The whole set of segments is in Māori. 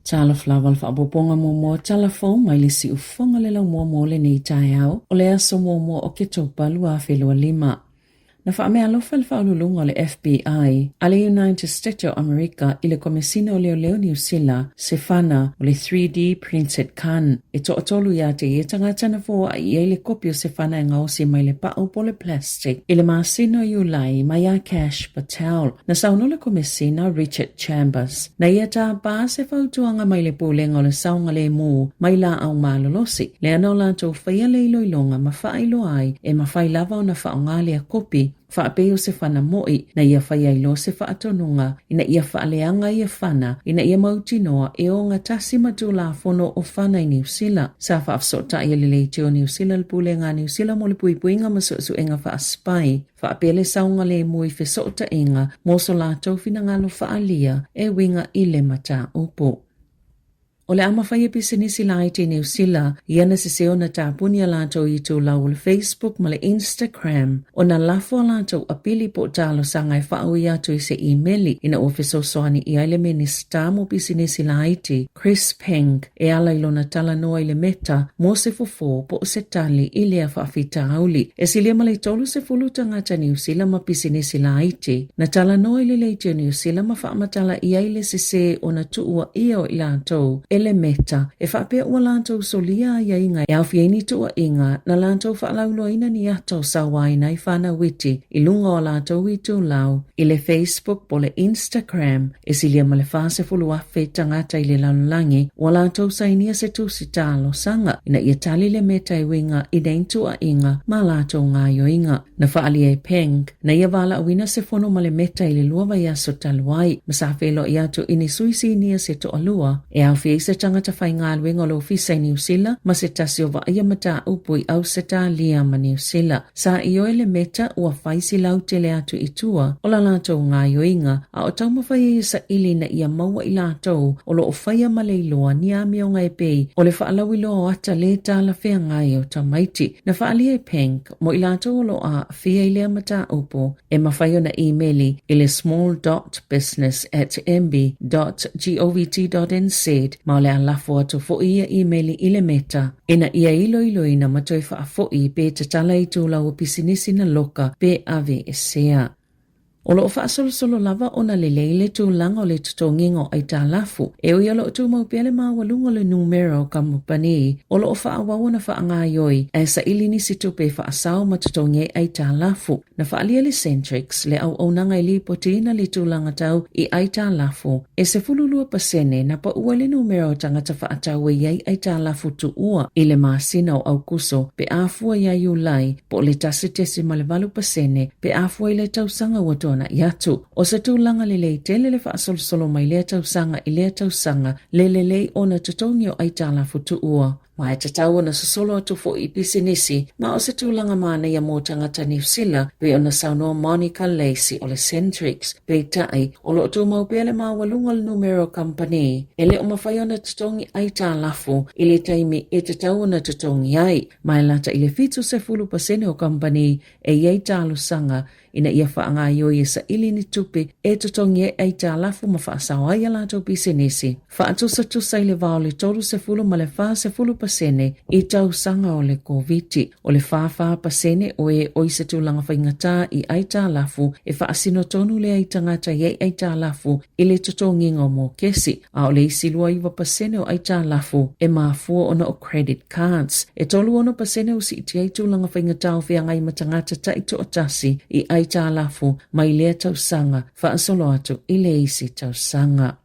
Tala flaval fa abobonga mo telefon mai le si ufonga le lau mo le nei tai au o le aso mo o ke topalu a whelua 5. Na wha mea lofa le whaolulunga le FBI a le United States of America i le komisina o leo New Zealand se whana o le 3D printed can. E to atolu ia te e tangata na fōa i e le kopi o se whana e ngau si mai le pao po le plastic i le masino i ulai mai a Cash Patel. Na sauno le komisina Richard Chambers. Na ia ta ba se whautuanga mai le pōlenga o le saunga le mū mai la au malolosi. Le anau lantou whaia le iloilonga ma whailo ai e ma whai lava o na whaonga a kopi whaapeo se whana moi na ia whaia ilo se whaatonunga ina ia whaaleanga ia whana ina ia mautinoa e o ngā tasi matu la whono o whana i New Zealand. Sa whaafsota ia lelei te o New Zealand pule ngā New Zealand mo le puipuinga masuasu e ngā whaaspai. Whaapele saunga le mui whesota inga moso la tauwhina ngalo whaalia e winga i le mata upo. O le ama whaia pisinisi lai te New Zealand, iana se seo na tāpunia lātou i tō lau le Facebook ma le Instagram, o na lafo lātou apili po tālo sangai whao i atu i se emaili ina ofiso soani i aile minista mo pisinisi lai te Chris Peng e ala ilo na tala noa i le meta mo se fofo po se tali i lea whaafita auli. E silia ma le tolu se fulu tangata New Zealand ma pisinisi lai te, na tala noa i le leite New Zealand ma whaamatala i aile se o na tuua ia o i lātou ele meta e whapea ua lātou solia ia inga e awhieni tua inga na lātou whaalaulo ina ni ato sa waina i whana witi i lunga o lātou i tū lau i le Facebook po le Instagram e silia ma le whase fulu awhi tangata i le lalulangi ua lātou sa inia se tu si tālo sanga ina ia tali le meta i winga i nein tua inga ma lātou ngāio inga na whaali e Peng na ia wala awina se fono ma le meta i le luava i aso taluai ma sa whelo i atu ini suisi inia se to alua e awhi se tangata whai ngā luenga lo fisa i New Zealand ma se tasi o ia mata upui au se tā lia ma New Zealand. Sa i oe le meta ua whai si lau te le atu i tua o la lātou ngā yoinga a o tau mawhai i sa ili na ia maua i lātou o lo o whaia ma le iloa ni a mea o ngai pei o le whaalau i loa o ata le tāla whea ngai o tamaiti. Na whaali e Peng mo i lātou o lo a whia i lea mata upo e mawhai o na emaili i le small.business@mb.govt.nz ma o le alafo atu fo ia emaili i le meta. Ina ia ilo ina matoi wha a fo i pe te tala i tūla o pisinisi na loka pe ave e sea. O lo fa solo lava ona le leile tu langa o le tutongingo ai ta lafu e o lo tu mo pele ma walunga le numero kampani o lo fa awana fa nga yoi e sa ilini situ pe fa asao ma tutonge ai ta lafu na fa ali le centrix le au ona ngai li potina le tu langa tau i ai ta lafu e se fululu pasene na pa uale numero tanga ta fa atau ye ai ta lafu tu ua ile masina o au kuso pe afua ya yulai po le tasitesi malevalu pasene pe afua ile tau sanga wato na yatu o se tūlanga lelei tele le whaasolo mai lea tausanga i lea tausanga lelelei o na tutongi o aitala futu ua. Mai te tau na sosolo atu fo i pisinisi ma o se tūlanga mana ia mō tangata New Zealand pe o na saunoa Monica Lacey o le Centrix pe tai o lo tu mau pele ma walunga le numero company e le o mawhai o na tutongi aita lafu i le taimi e te tau na tutongi ai mai lata i le fitu se fulu pasene o company e iei tālu sanga ina ia whaanga i sa ili ni tupe e tutongi e aita lafu ma whaasau ai ala tau pisinisi. Whaatusa tusa i le vao le toru se fulu ma le wha se fulu pasene i tau sanga o le COVID. O le wha pasene o e oise tūlanga whaingata i aita lafu e whaasino tonu le aitangata i aita lafu i le tutongi ngā mō kesi. A o le isilua iwa pasene o aita lafu e maafua ona o credit cards. E tolu ono pasene o si iti ai tūlanga whaingata o whianga i matangata taito o tasi i aita lafu mai lea tau sanga whaasolo atu i le isi tau sanga.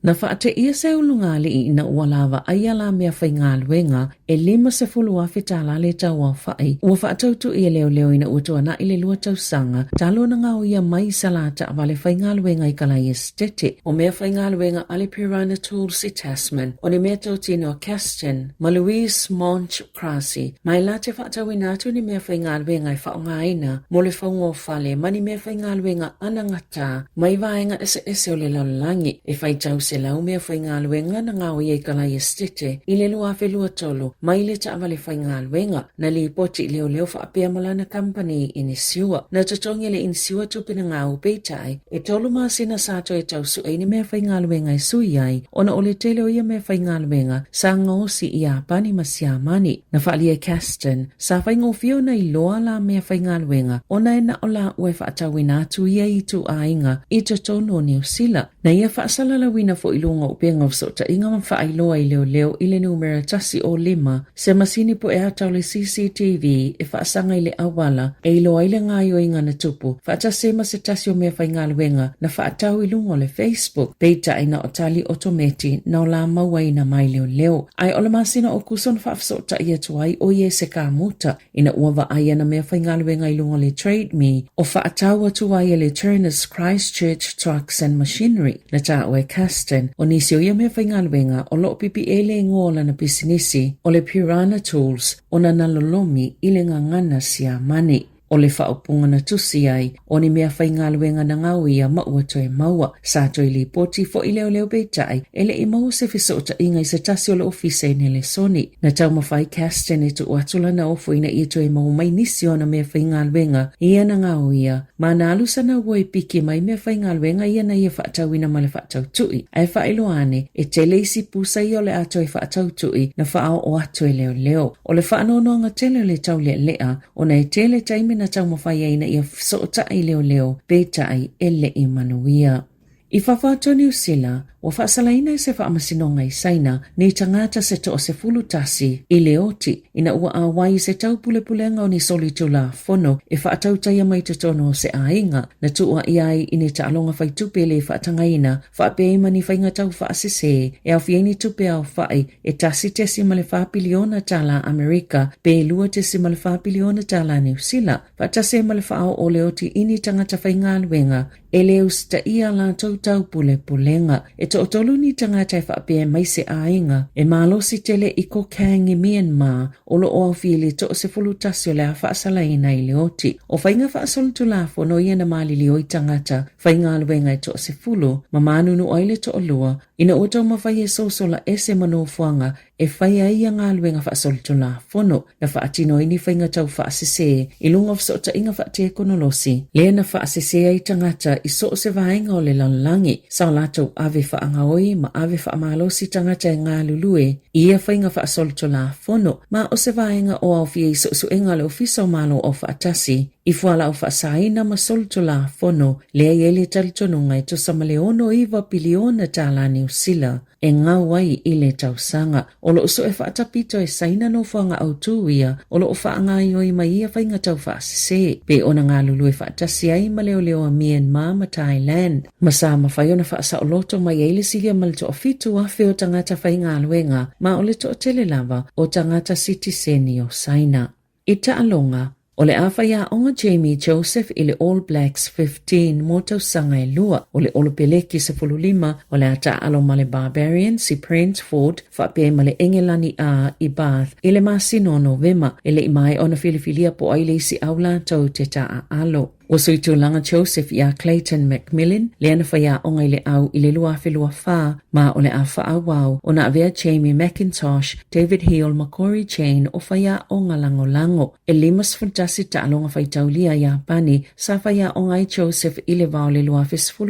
Na whaate ia se ulunga li i na ualawa ai ala mea whai ngā luenga e 50 awhitala le tau a whai. Ua whaatautu ia leo ina utua na i le lua tau sanga. Talo na ngā ia mai salata a wale whai ngā luenga i kalai estete. O mea whai ngā luenga ale Pirana Tools i Tasman. O ne mea tau tino Caston, ma Louise Monch Krasi. Mai la te whaatau ina atu ni mea whai ngā luenga i whao ngā ina. Mo le whaungo whale, mani mea whai ngā luenga anangata. Mai vaenga ese o le lalangi e whai tau se lau mea whaingaluenga na ngā oia i kalai estete i le lua whelua tolo mai le ta awale whaingaluenga na li poti i leo whaapea malana company in siua. Na tatongi le in siua tupina ngā upeitai e tolu māsina sato e tau su eini mea whaingaluenga i sui ai ona ole tele o ia mea whaingaluenga sa ngosi i a pani masiamani. Na whaalia Caston sa whaingofio na i loa la mea whaingaluenga ona e na o la ue whaatawina atu ia i tu ainga i tatono o New Zealand. Na ia whaasala wina fo ilunga upenga o sota inga ma whaailoa i leo i le numera tasi o 5 se masini po e atau le CCTV e whaasanga i le awala e iloa i le ngaio inga na tupu whaatase ma se tasi o mea whaingaluenga na whaatau ilunga o le Facebook peita ina o tali otometi na o la maua ina mai leo. Ai o le masina o kuson whaafsota ia tuai o ie se ka muta ina uawa aia na mea whaingaluenga ilunga le Trade Me o whaatau atu aia le Turners Christchurch Trucks and Machinery na ta o e Caston o nisi o ia mea whaingaluenga o lo pipi ele ngola na pisinisi o le Piranha Tools o na nalolomi i le ngangana sia mani. O le whaupunga na tusi ai, o ni mea whaingaluenga na ngau ia maua toe maua. Sa toi li poti fo i leo beitai, ele i mau se fisota inga i se tasi o le ofise ne le soni. Na tau mawhai Caston e tu uatula na ofo ina i toe mau mai nisi o na mea whaingaluenga ia na ngau ia. Ma na alusa na ua i piki mai mea whaingaluenga ia na ia whaatau ina ma le whaatau tui. Ai whaailoane, e te leisi pusa i o le ato i whaatau tui na whaao o ato e leo. O le whaanonoanga tele le tau lea, o na e tele taimi na tau mawhai aina ia soota i leo beta ai ele i manuia. I whawhato New Zealand, wa whaasalaina i se whaamasinonga i saina, ni tangata se to o se fulu tasi i leoti, ina ua awai se tau pulepulenga o ni soli tula fono, e whaatau taia mai tono o se ainga, na tua i ai ini ta alonga whai tupe le whaatangaina, whaapeima ni whainga tau whaasese, e au fieni tupe au whai, e tasi tesi male whaapiliona tala Amerika, pe lua tesi male whaapiliona tala New Zealand, whaatase male whaao o leoti ini tangata whaingaluenga, e leus ta ia la tau pulenga, e to tolu ni tangata e whaapea mai se ainga, e malosi tele i ko kangi Myanmar, o lo o au fili to se fulu tasio le a whaasalaina i leoti. O whainga whaasolu tu lafo no ia na malili o i tangata, whainga aluenga i to se fulu, ma manunu oile to o lua, ina utau mawhai e sosola e se manofuanga, e whaia ia ngā luenga whaasolu tu lafono, na whaatino ini whainga tau whaasese, i lunga whaasota inga whaate konolosi. Lea na whaasese ai tangata i so se vaenga o le lanlangi, sao latou ave whaangaoi ma ave whaamalosi tangata e ngā lulue, ia whainga whaasolu tu lafono, ma o se vaenga o au fia i so suenga le ofisa o malo o whaatasi, i fuala o whaasaina ma solu tu lafono, lea iele talitonunga i to samaleono iwa piliona tala New Zealand, e ngau ai i le tausanga. O lo so e whaatapito e saina no whanga au tūia, o lo whaanga i oi mai ia whainga tau whaasese. Pe ona ngā lulu e whaatasi ai ma leo a Myanmar ma Thailand. Masa ma whaiona whaasa o loto mai eile silia ma le to o fitu a whio tangata whainga aluenga, ma o le to o telelava o tangata sitiseni o saina. I Ta'alonga, o le awhaia onga Jamie Joseph i le All Blacks 15 mo tau sanga e lua, o le Olopeleki se 15, o le ata alo ma le Barbarian si Prince Ford, whape ma le Engelani a i Bath, i le masino Novema, e le imai ona filifilia po aile si aula tau te taa alo. O suitu langa Joseph ia Clayton Macmillan, le ana whaia onga i le au i le lua wha, ma o le a wha wau, o na avea Jamie McIntosh, David Hill ma Corey Chain o whaia onga lango. E limas funtasi ta alonga whaitaulia ia pani, sa whaia onga i Joseph i le vau le lua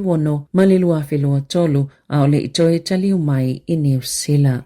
ono, ma le lua tolu, a o le itoe tali umai i New Zealand.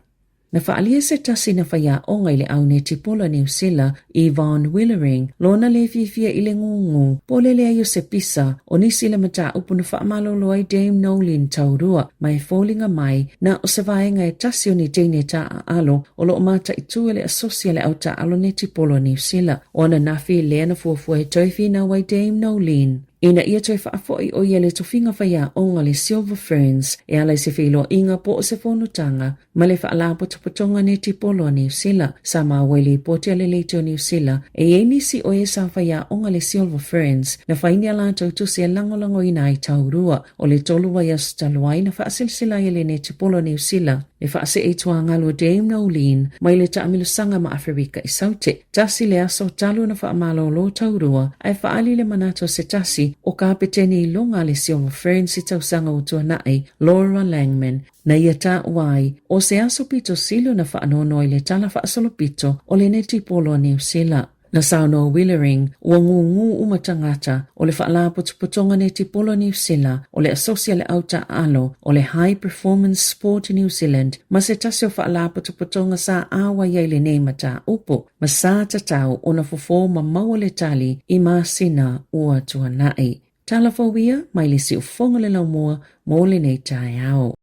Na whaalia se tasi na whaia onga i le au ne tipola New Zealand, Yvonne Willering, lona le fifia i le ngungu, pole le ayo se pisa, o nisi le mata upu na whaamalolo ai Dame Nolin taurua, mai fōlinga mai, na o se vaenga e tasi o ni teine ta a alo, o lo mata i tue le asosia le au ta alo ne tipola New Zealand, o na nafi le ana fuafua e toifi na wai Dame Nolin. Ina ia toi whaafoi o ia le tofinga whaia onga le Silver Ferns, e ala se whilo inga po o se whonutanga, ma le whaalapo tapatonga ne tipolo a New Zealand, sa maa wele poti ale leite o New Zealand, e nisi o e sa whaia onga le Silver Ferns, na whaini ala tautu se langolango ina i taurua, o le tolu wai astaluai na whaasilsila ele ne tipolo New Zealand, le whaase e tuangalo Dame Nolin, mai le taamilu sanga ma Afrika i saute, tasi le aso talu na whaamalo lo taurua, ai whaali le manato se tasi, o kapiteni longa le Silver Fern si tausanga utua nae Laura Langman na ia ta wai o se aso pito silo na whaanono i le tala whaasolopito o le neti polo New Zealand. Na sauno Willering, ua ngungu umatangata o le whaala putuputonga neti polo New Zealand o le asosia le auta alo o le High Performance Sport New Zealand ma se tasio whaala putuputonga sa awa iai le neimata upo ma sa tatau o na fofo ma maua le tali i ma sina ua tuanai. Tala fawia mai le si ufonga le lau mua mo le nei tai au.